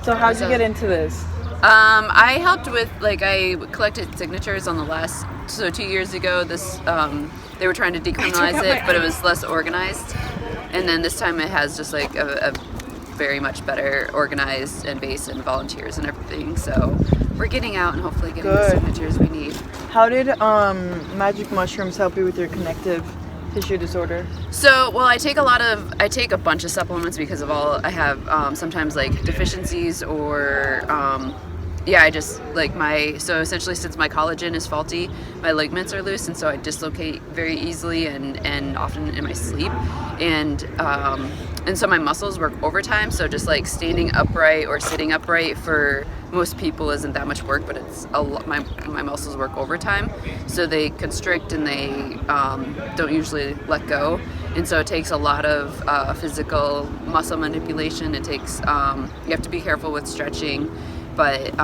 So how'd you get into this? I helped with, I collected signatures on the last, so 2 years ago, they were trying to decriminalize it, but it was less organized. And then this time it has just like a very much better organized and base and volunteers and everything. So we're getting out and hopefully getting the signatures we need. How did magic mushrooms help you with your connective tissue disorder? So, well, I take a bunch of supplements because of I have sometimes like deficiencies or I just so essentially since my collagen is faulty, my ligaments are loose, and so I dislocate very easily and often in my sleep, and so my muscles work overtime. So just like standing upright or sitting upright for most people isn't that much work, but it's a lot. My muscles work overtime, so they constrict and they don't usually let go, and so it takes a lot of physical muscle manipulation. It takes you have to be careful with stretching. But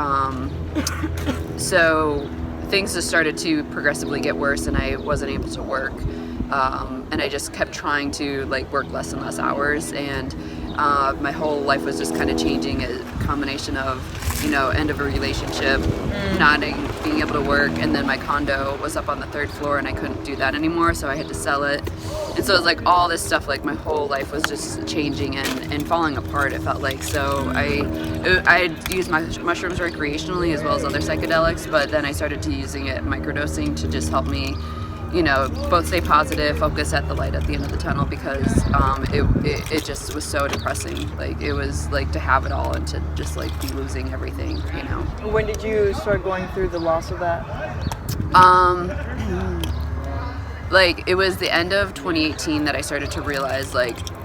so things just started to progressively get worse, and I wasn't able to work, and I just kept trying to work less and less hours, and my whole life was just kind of changing. A combination of end of a relationship, not being able to work, and then my condo was up on the 3rd floor and I couldn't do that anymore, so I had to sell it. And so it was all this stuff, my whole life was just changing and falling apart, it felt like. So I used my mushrooms recreationally as well as other psychedelics, but then I started to using it microdosing to just help me both stay positive, focus at the light at the end of the tunnel, because it just was so depressing. It was to have it all and to just be losing everything, When did you start going through the loss of that? It was the end of 2018 that I started to realize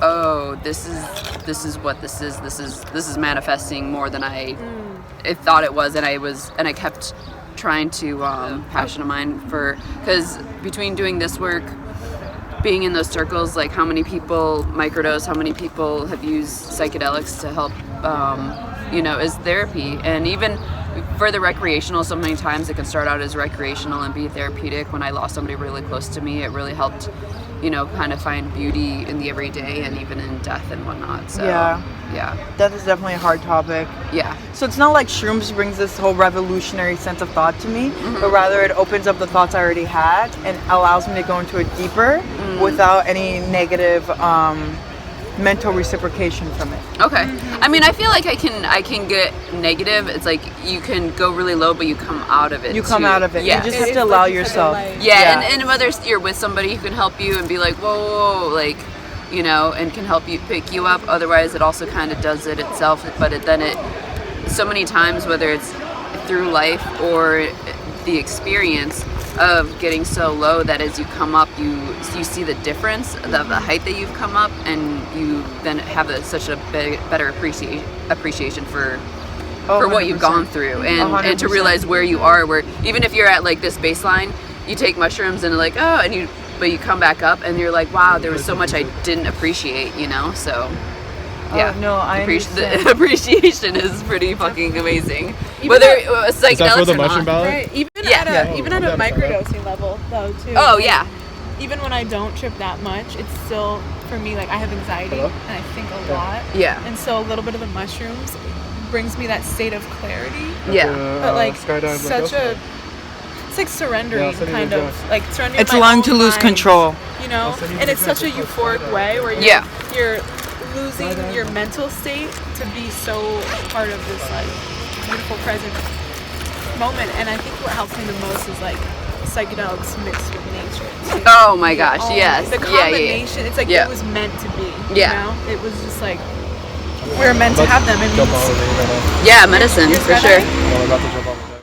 oh, this is what this is manifesting more than I thought it was, and I kept trying to passion of mine because between doing this work, being in those circles, how many people microdose, how many people have used psychedelics to help as therapy, and even for the recreational, so many times it can start out as recreational and be therapeutic. When I lost somebody really close to me, it really helped kind of find beauty in the everyday and even in death and whatnot. So yeah, death is definitely a hard topic. Yeah. So it's not like shrooms brings this whole revolutionary sense of thought to me, but rather it opens up the thoughts I already had and allows me to go into it deeper without any negative mental reciprocation from it. Okay. I mean, I feel like I can get negative. It's you can go really low, but you come out of it. You come out of it. Yeah. You just have to allow yourself. Yeah. And whether you're with somebody who can help you and be whoa, and can help you pick you up. Otherwise, it also kind of does it itself. But so many times, whether it's through life or the experience of getting so low that as you come up, you see the difference of the height that you've come up, and you then have such a better appreciation for what you've gone through, and to realize where you are, where even if you're at this baseline, you take mushrooms and but you come back up and you're wow, there was so much I didn't appreciate, so. Yeah, the appreciation is pretty fucking amazing. Whether it's is that for the mushroom not. ballad? Right. Even at a microdosing level, though, too. Oh yeah. Even when I don't trip that much, it's still, for me, I have anxiety and I think a lot. Yeah. And so a little bit of the mushrooms brings me that state of clarity. Yeah. But such a, it's surrendering, kind of surrendering. It's allowing to lose control. And it's such a euphoric way where you're losing your mental state to be so part of this beautiful present moment. And I think what helps me the most is psychedelics mixed with nature too. Oh my gosh, yes. The combination, it's it was meant to be. It was just we were meant to have them. Yeah, medicine for sure. Well, we're about to jump on.